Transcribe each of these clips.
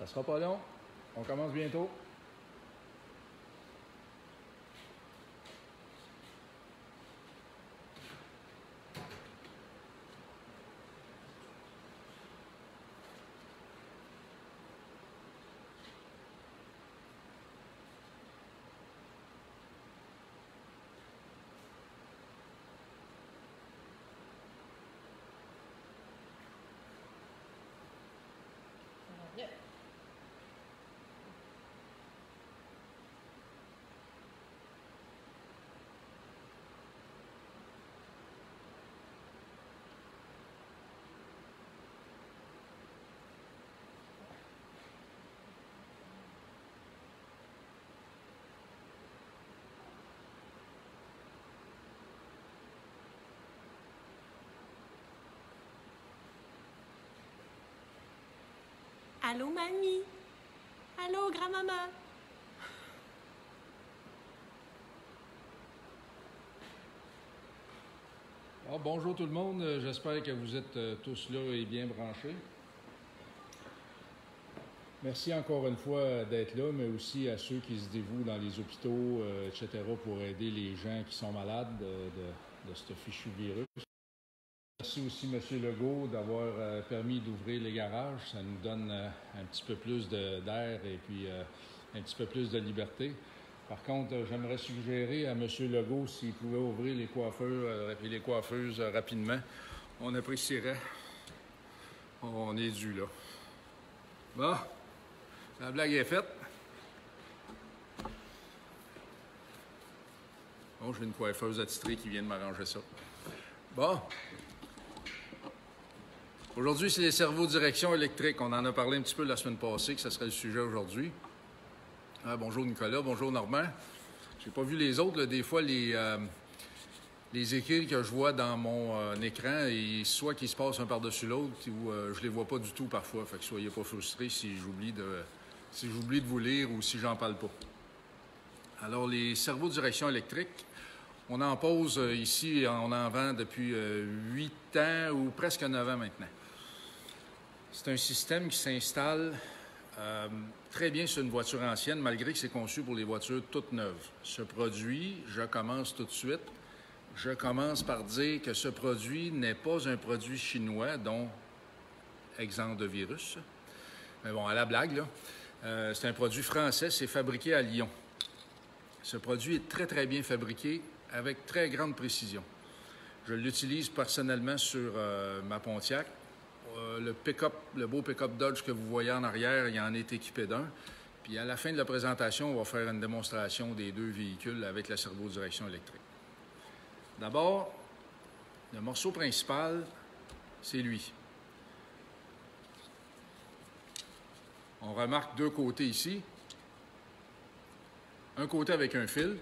Ça sera pas long. On commence bientôt. Yeah. Allô, mamie? Allô, grand-maman? Bonjour tout le monde, j'espère que vous êtes tous là et bien branchés. Merci encore une fois d'être là, mais aussi à ceux qui se dévouent dans les hôpitaux, etc., pour aider les gens qui sont malades de ce fichu virus. Merci aussi M. Legault d'avoir permis d'ouvrir les garages. Ça nous donne un petit peu plus d'air et puis un petit peu plus de liberté. Par contre, j'aimerais suggérer à M. Legault s'il pouvait ouvrir les coiffeurs et les coiffeuses rapidement. On apprécierait. On est dû là. Bon, la blague est faite. Bon, j'ai une coiffeuse attitrée qui vient de m'arranger ça. Bon. Aujourd'hui, c'est les cerveaux direction électrique. On en a parlé un petit peu la semaine passée, que ce serait le sujet aujourd'hui. Bonjour Nicolas, bonjour Normand. J'ai pas vu les autres, là, des fois les écrits que je vois dans mon écran, et soit qu'ils se passent un par-dessus l'autre, ou je les vois pas du tout parfois. Fait que soyez pas frustrés si j'oublie de vous lire ou si j'en parle pas. Alors, les cerveaux direction électrique, on en pose ici, on en vend depuis 8 ans ou presque 9 ans maintenant. C'est un système qui s'installe très bien sur une voiture ancienne, malgré que c'est conçu pour les voitures toutes neuves. Ce produit, je commence tout de suite, je commence par dire que ce produit n'est pas un produit chinois, dont exemple de virus. Mais bon, à la blague, là, c'est un produit français, c'est fabriqué à Lyon. Ce produit est très, très bien fabriqué, avec très grande précision. Je l'utilise personnellement sur ma Pontiac. Le beau pick-up Dodge que vous voyez en arrière, il en est équipé d'un. Puis à la fin de la présentation, on va faire une démonstration des deux véhicules avec la servo-direction électrique. D'abord, le morceau principal, c'est lui. On remarque deux côtés ici. Un côté avec un fil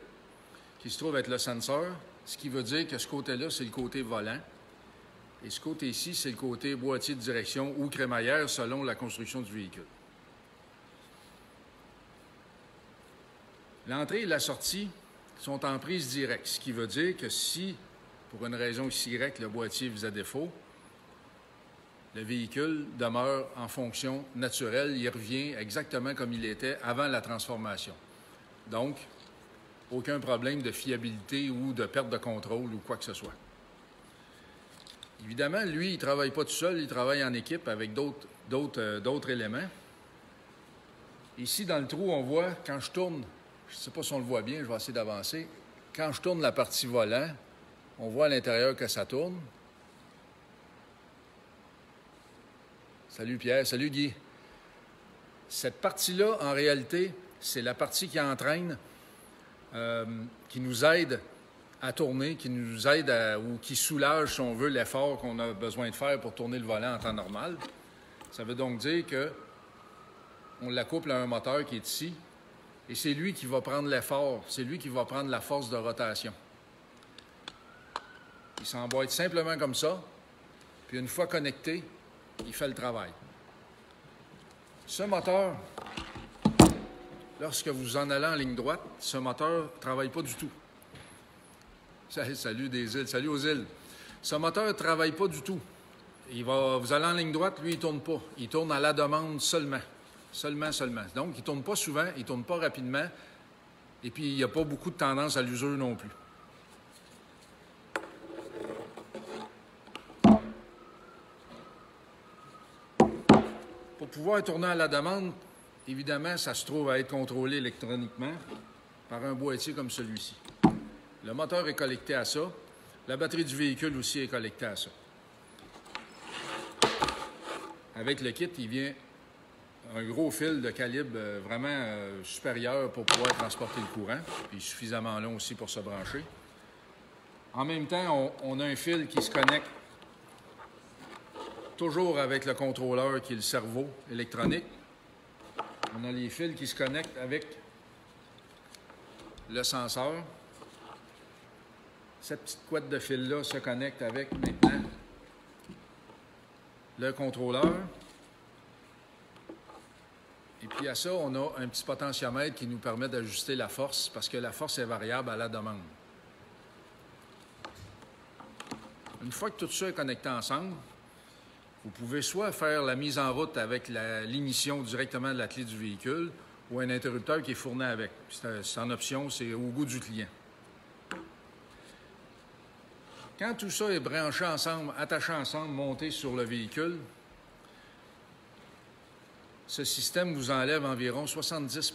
qui se trouve être le senseur, ce qui veut dire que ce côté-là, c'est le côté volant. Et ce côté ici, c'est le côté boîtier de direction ou crémaillère selon la construction du véhicule. L'entrée et la sortie sont en prise directe, ce qui veut dire que si, pour une raison XY, le boîtier faisait défaut, le véhicule demeure en fonction naturelle, il revient exactement comme il était avant la transformation. Donc, aucun problème de fiabilité ou de perte de contrôle ou quoi que ce soit. Évidemment, lui, il ne travaille pas tout seul, il travaille en équipe avec d'autres éléments. Ici, dans le trou, on voit, quand je tourne, je ne sais pas si on le voit bien, je vais essayer d'avancer. Quand je tourne la partie volant, on voit à l'intérieur que ça tourne. Salut Pierre, salut Guy. Cette partie-là, en réalité, c'est la partie qui entraîne, qui nous aide à tourner, qui nous aide ou qui soulage, si on veut, l'effort qu'on a besoin de faire pour tourner le volant en temps normal. Ça veut donc dire qu'on l'accouple à un moteur qui est ici, et c'est lui qui va prendre l'effort, c'est lui qui va prendre la force de rotation. Il s'emboîte simplement comme ça, puis une fois connecté, il fait le travail. Ce moteur, lorsque vous en allez en ligne droite, ce moteur ne travaille pas du tout. Salut des îles, salut aux îles. Ce moteur ne travaille pas du tout. Vous allez en ligne droite, lui, il ne tourne pas. Il tourne à la demande seulement. Seulement. Donc, il ne tourne pas souvent, il ne tourne pas rapidement, et puis il n'y a pas beaucoup de tendance à l'usure non plus. Pour pouvoir tourner à la demande, évidemment, ça se trouve à être contrôlé électroniquement par un boîtier comme celui-ci. Le moteur est connecté à ça. La batterie du véhicule aussi est connectée à ça. Avec le kit, il vient un gros fil de calibre vraiment supérieur pour pouvoir transporter le courant, puis suffisamment long aussi pour se brancher. En même temps, on a un fil qui se connecte toujours avec le contrôleur qui est le cerveau électronique. On a les fils qui se connectent avec le senseur. Cette petite couette de fil-là se connecte avec maintenant le contrôleur. Et puis à ça, on a un petit potentiomètre qui nous permet d'ajuster la force parce que la force est variable à la demande. Une fois que tout ça est connecté ensemble, vous pouvez soit faire la mise en route avec l'ignition directement de la clé du véhicule ou un interrupteur qui est fourni avec. C'est en option, c'est au goût du client. Quand tout ça est branché ensemble, attaché ensemble, monté sur le véhicule, ce système vous enlève environ 70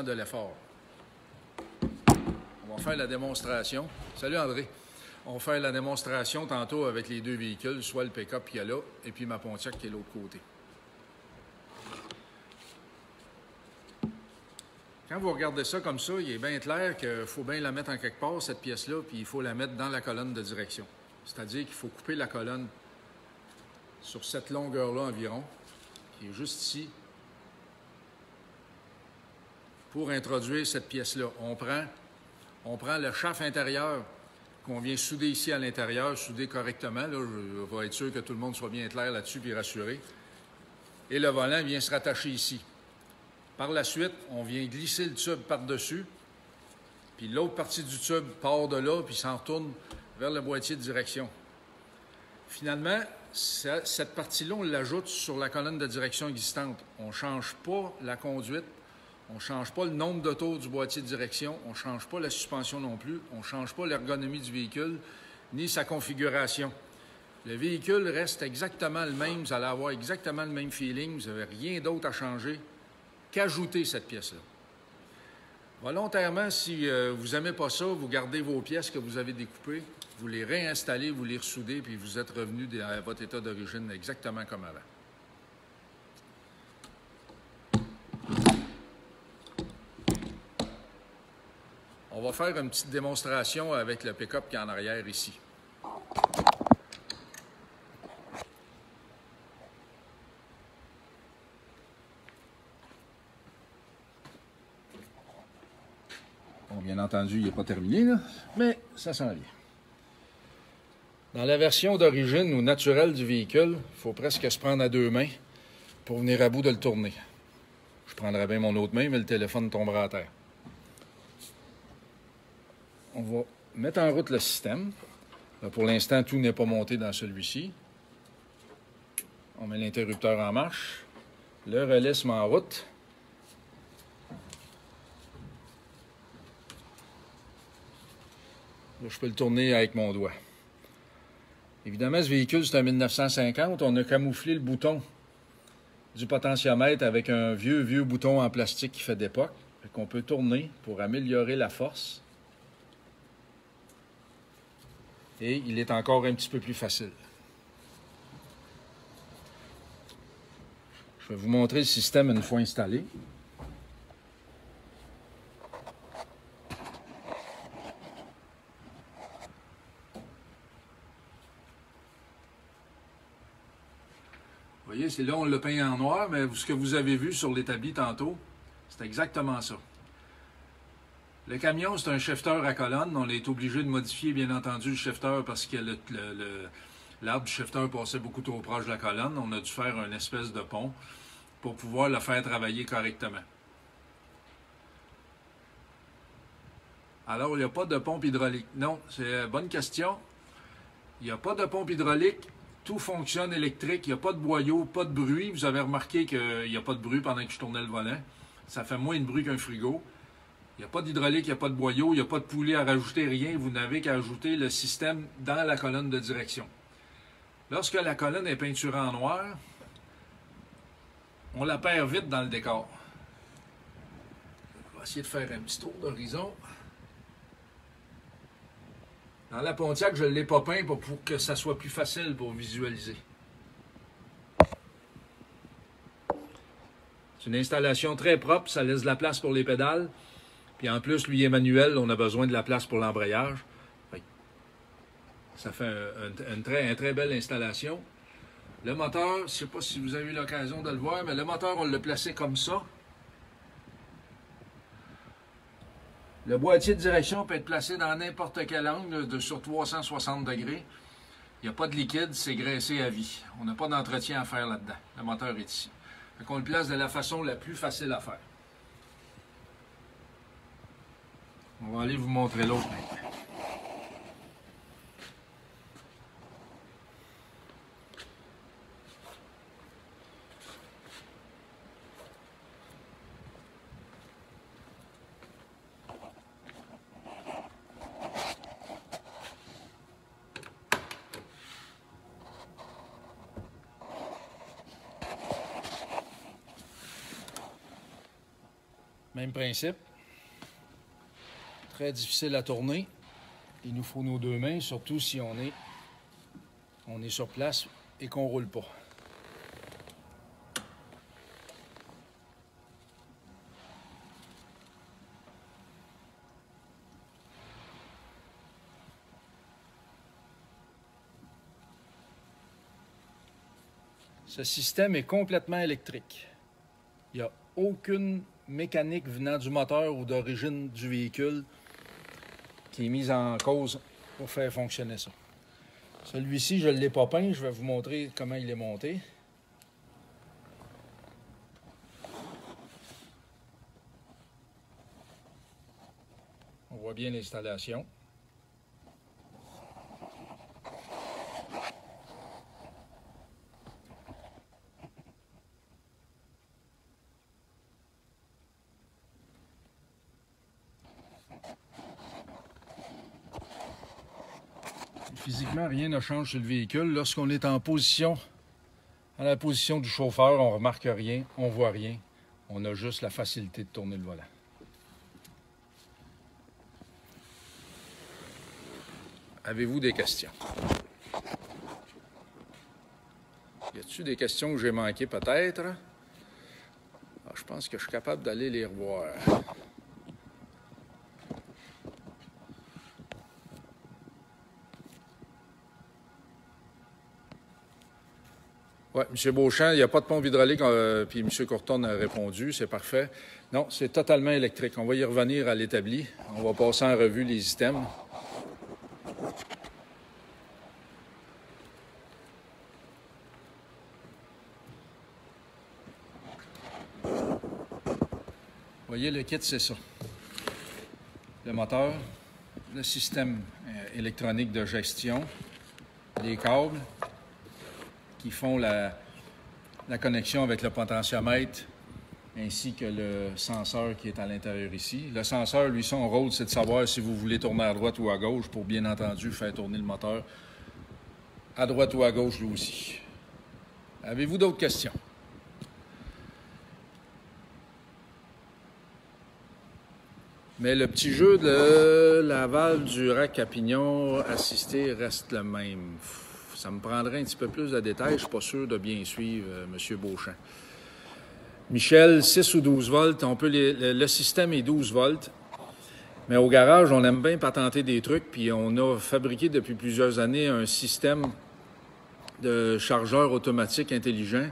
de l'effort. On va faire la démonstration. Salut André. On va faire la démonstration tantôt avec les deux véhicules, soit le pick-up qui est là, et puis ma Pontiac qui est de l'autre côté. Quand vous regardez ça comme ça, il est bien clair qu'il faut bien la mettre en quelque part, cette pièce-là, puis il faut la mettre dans la colonne de direction. C'est-à-dire qu'il faut couper la colonne sur cette longueur-là environ, qui est juste ici, pour introduire cette pièce-là. On prend le shaft intérieur qu'on vient souder ici à l'intérieur, souder correctement. Là, je vais être sûr que tout le monde soit bien clair là-dessus et rassuré. Et le volant vient se rattacher ici. Par la suite, on vient glisser le tube par-dessus, puis l'autre partie du tube part de là, puis s'en retourne vers le boîtier de direction. Finalement, cette partie-là, on l'ajoute sur la colonne de direction existante. On ne change pas la conduite, on ne change pas le nombre de tours du boîtier de direction, on ne change pas la suspension non plus, on ne change pas l'ergonomie du véhicule, ni sa configuration. Le véhicule reste exactement le même, vous allez avoir exactement le même feeling, vous n'avez rien d'autre à changer qu'ajouter cette pièce-là. Volontairement, si vous n'aimez pas ça, vous gardez vos pièces que vous avez découpées, vous les réinstallez, vous les ressoudez, puis vous êtes revenu à votre état d'origine exactement comme avant. On va faire une petite démonstration avec le pick-up qui est en arrière ici. Bon, bien entendu, il n'est pas terminé, là, mais ça s'en vient. Dans la version d'origine ou naturelle du véhicule, il faut presque se prendre à deux mains pour venir à bout de le tourner. Je prendrai bien mon autre main, mais le téléphone tombera à terre. On va mettre en route le système. Là, pour l'instant, tout n'est pas monté dans celui-ci. On met l'interrupteur en marche. Le relais se met en route. Là, je peux le tourner avec mon doigt. Évidemment, ce véhicule, c'est un 1950. On a camouflé le bouton du potentiomètre avec un vieux bouton en plastique qui fait d'époque. Qu'on peut tourner pour améliorer la force. Et il est encore un petit peu plus facile. Je vais vous montrer le système une fois installé. Vous voyez, c'est là, on l'a peint en noir, mais ce que vous avez vu sur l'établi tantôt, c'est exactement ça. Le camion, c'est un shifter à colonne. On est obligé de modifier, bien entendu, le shifter parce que l'arbre du shifter passait beaucoup trop proche de la colonne. On a dû faire une espèce de pont pour pouvoir le faire travailler correctement. Alors, il n'y a pas de pompe hydraulique. Non, c'est une bonne question. Il n'y a pas de pompe hydraulique Tout fonctionne électrique, il n'y a pas de boyau, pas de bruit. Vous avez remarqué qu'il n'y a pas de bruit pendant que je tournais le volant. Ça fait moins de bruit qu'un frigo. Il n'y a pas d'hydraulique, il n'y a pas de boyau, il n'y a pas de poulie à rajouter, rien. Vous n'avez qu'à ajouter le système dans la colonne de direction. Lorsque la colonne est peinturée en noir, on la perd vite dans le décor. On va essayer de faire un petit tour d'horizon. Dans la Pontiac, je ne l'ai pas peint pour que ça soit plus facile pour visualiser. C'est une installation très propre, ça laisse de la place pour les pédales. Puis en plus, lui est manuel, on a besoin de la place pour l'embrayage. Ça fait une très belle installation. Le moteur, je ne sais pas si vous avez eu l'occasion de le voir, mais le moteur, on l'a placé comme ça. Le boîtier de direction peut être placé dans n'importe quel angle sur 360 degrés. Il n'y a pas de liquide, c'est graissé à vie. On n'a pas d'entretien à faire là-dedans. Le moteur est ici. Donc on le place de la façon la plus facile à faire. On va aller vous montrer l'autre maintenant. Même principe. Très difficile à tourner. Il nous faut nos deux mains, surtout si on est sur place et qu'on ne roule pas. Ce système est complètement électrique. Il n'y a aucune mécanique venant du moteur ou d'origine du véhicule qui est mise en cause pour faire fonctionner ça. Celui-ci, je ne l'ai pas peint, je vais vous montrer comment il est monté. On voit bien l'installation. Physiquement, rien ne change sur le véhicule. Lorsqu'on est en position, à la position du chauffeur, on ne remarque rien, on ne voit rien. On a juste la facilité de tourner le volant. Avez-vous des questions? Y a-t-il des questions que j'ai manquées peut-être? Je pense que je suis capable d'aller les revoir. Oui, M. Beauchamp, il n'y a pas de pompe hydraulique, puis M. Courton a répondu, c'est parfait. Non, c'est totalement électrique. On va y revenir à l'établi. On va passer en revue les items. Vous voyez, le kit, c'est ça. Le moteur, le système électronique de gestion, les câbles qui font la connexion avec le potentiomètre ainsi que le senseur qui est à l'intérieur ici. Le senseur, lui, son rôle, c'est de savoir si vous voulez tourner à droite ou à gauche pour, bien entendu, faire tourner le moteur à droite ou à gauche, lui aussi. Avez-vous d'autres questions? Mais le petit jeu de la valve du rack à pignon assisté reste le même. Ça me prendrait un petit peu plus de détails. Je ne suis pas sûr de bien suivre M. Beauchamp. Michel, 6 ou 12 volts. Le système est 12 volts. Mais au garage, on aime bien patenter des trucs. Puis on a fabriqué depuis plusieurs années un système de chargeur automatique intelligent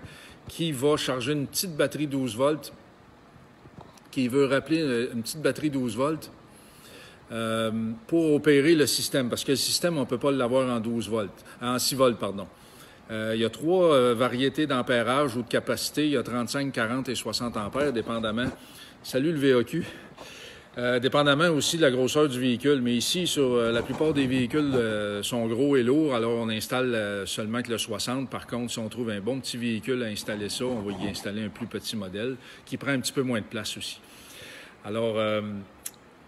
qui va charger une petite batterie 12 volts, qui veut rappeler une petite batterie 12 volts pour opérer le système. Parce que le système, on ne peut pas l'avoir en 6 volts, pardon. Il y a 3 variétés d'ampérage ou de capacité. Il y a 35, 40 et 60 ampères, dépendamment. Salut le VAQ. Dépendamment aussi de la grosseur du véhicule. Mais ici, sur la plupart des véhicules sont gros et lourds, alors on installe seulement que le 60. Par contre, si on trouve un bon petit véhicule à installer ça, on va y installer un plus petit modèle qui prend un petit peu moins de place aussi. Alors,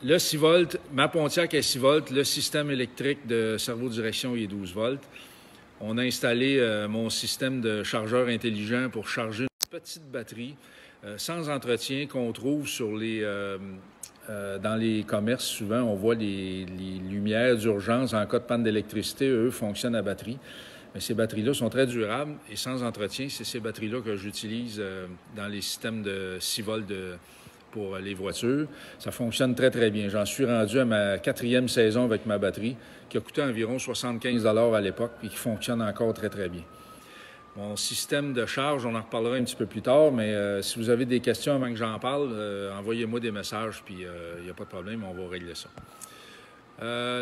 le 6 volts, ma Pontiac est 6 volts, le système électrique de servo-direction est 12 volts. On a installé mon système de chargeur intelligent pour charger une petite batterie sans entretien qu'on trouve sur dans les commerces. Souvent, on voit les lumières d'urgence en cas de panne d'électricité. Eux fonctionnent à batterie. Mais ces batteries-là sont très durables et sans entretien. C'est ces batteries-là que j'utilise dans les systèmes de 6 volts pour les voitures. Ça fonctionne très, très bien. J'en suis rendu à ma 4e saison avec ma batterie, qui a coûté environ 75 $ à l'époque et qui fonctionne encore très, très bien. Mon système de charge, on en reparlera un petit peu plus tard, mais si vous avez des questions avant que j'en parle, envoyez-moi des messages, puis il n'y a pas de problème, on va régler ça.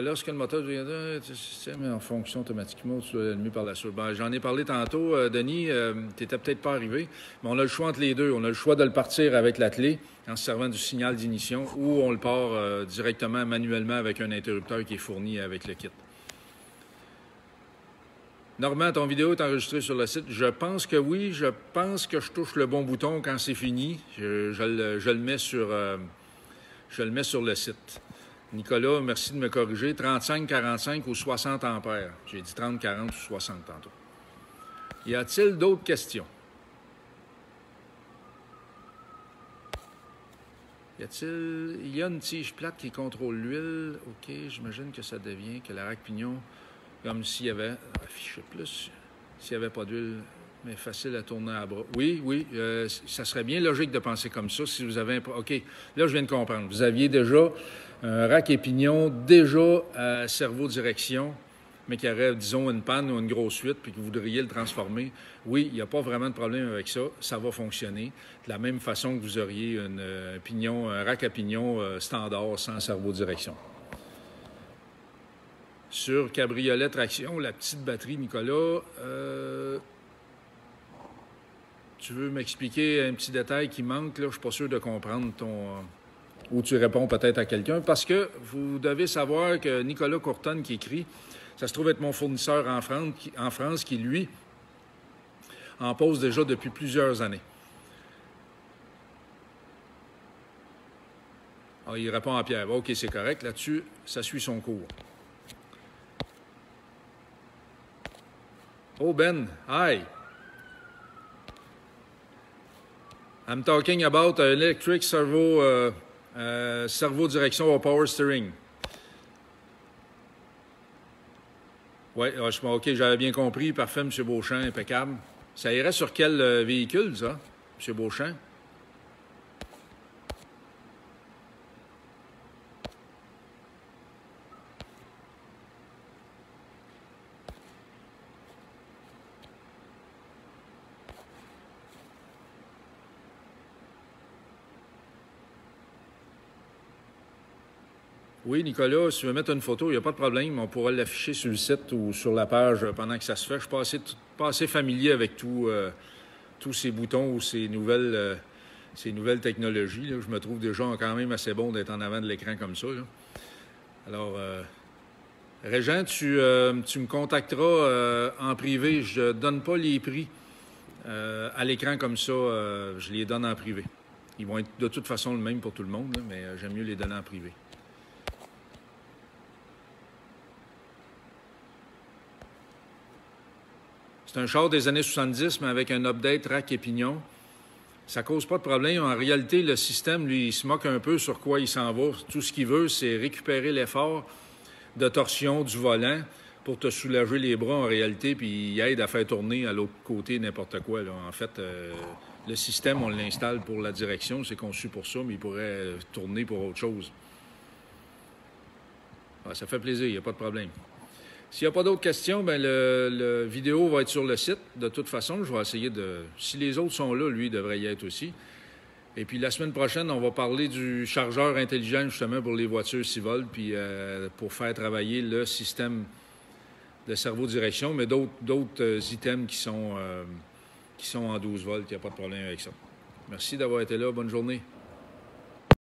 Lorsque le moteur devient un système en fonction automatiquement, tu dois l'allumer par la suite. Ben, j'en ai parlé tantôt, Denis, tu n'étais peut-être pas arrivé, mais on a le choix entre les deux. On a le choix de le partir avec la clé en se servant du signal d'ignition ou on le part directement manuellement avec un interrupteur qui est fourni avec le kit. Normand, ton vidéo est enregistrée sur le site. Je pense que oui. Je pense que je touche le bon bouton quand c'est fini. Je le mets sur le site. Nicolas, merci de me corriger. 35, 45 ou 60 ampères. J'ai dit 30, 40 ou 60 tantôt. Y a-t-il d'autres questions? Il y a une tige plate qui contrôle l'huile. OK, j'imagine que ça devient que la rack pignon, comme s'il y avait, affiché plus, s'il n'y avait pas d'huile, mais facile à tourner à bras. Oui, ça serait bien logique de penser comme ça si vous avez un... OK, là, je viens de comprendre. Vous aviez déjà un rack et pignon, déjà à servo-direction, mais qui aurait, disons, une panne ou une grosse fuite, puis que vous voudriez le transformer. Oui, il n'y a pas vraiment de problème avec ça. Ça va fonctionner. De la même façon que vous auriez un rack à pignon standard sans servo-direction. Sur cabriolet traction, la petite batterie, Nicolas, tu veux m'expliquer un petit détail qui manque, là? Je ne suis pas sûr de comprendre ou tu réponds peut-être à quelqu'un, parce que vous devez savoir que Nicolas Courtonne qui écrit, ça se trouve être mon fournisseur en France qui, lui, en pose déjà depuis plusieurs années. Ah, il répond à Pierre. OK, c'est correct. Là-dessus, ça suit son cours. Oh, Ben, hi. I'm talking about an electric servo direction or power steering. Oui, OK, j'avais bien compris. Parfait, M. Beauchamp, impeccable. Ça irait sur quel véhicule, ça, M. Beauchamp? Oui, Nicolas, si tu veux mettre une photo, il n'y a pas de problème. On pourra l'afficher sur le site ou sur la page pendant que ça se fait. Je ne suis pas assez familier avec tous ces boutons ou ces nouvelles technologies. Là. Je me trouve déjà quand même assez bon d'être en avant de l'écran comme ça. Là. Alors, Régent, tu me contacteras en privé. Je ne donne pas les prix à l'écran comme ça. Je les donne en privé. Ils vont être de toute façon le même pour tout le monde, là, mais j'aime mieux les donner en privé. C'est un char des années 70, mais avec un update rack et pignon. Ça cause pas de problème. En réalité, le système, lui, il se moque un peu sur quoi il s'en va. Tout ce qu'il veut, c'est récupérer l'effort de torsion du volant pour te soulager les bras en réalité, puis il aide à faire tourner à l'autre côté n'importe quoi. Là. En fait, le système, on l'installe pour la direction. C'est conçu pour ça, mais il pourrait tourner pour autre chose. Ah, ça fait plaisir, il n'y a pas de problème. S'il n'y a pas d'autres questions, bien, le vidéo va être sur le site. De toute façon, je vais essayer de... Si les autres sont là, lui, il devrait y être aussi. Et puis, la semaine prochaine, on va parler du chargeur intelligent, justement, pour les voitures 6 volts, puis pour faire travailler le système de servo-direction, mais d'autres items qui sont en 12 volts. Il n'y a pas de problème avec ça. Merci d'avoir été là. Bonne journée.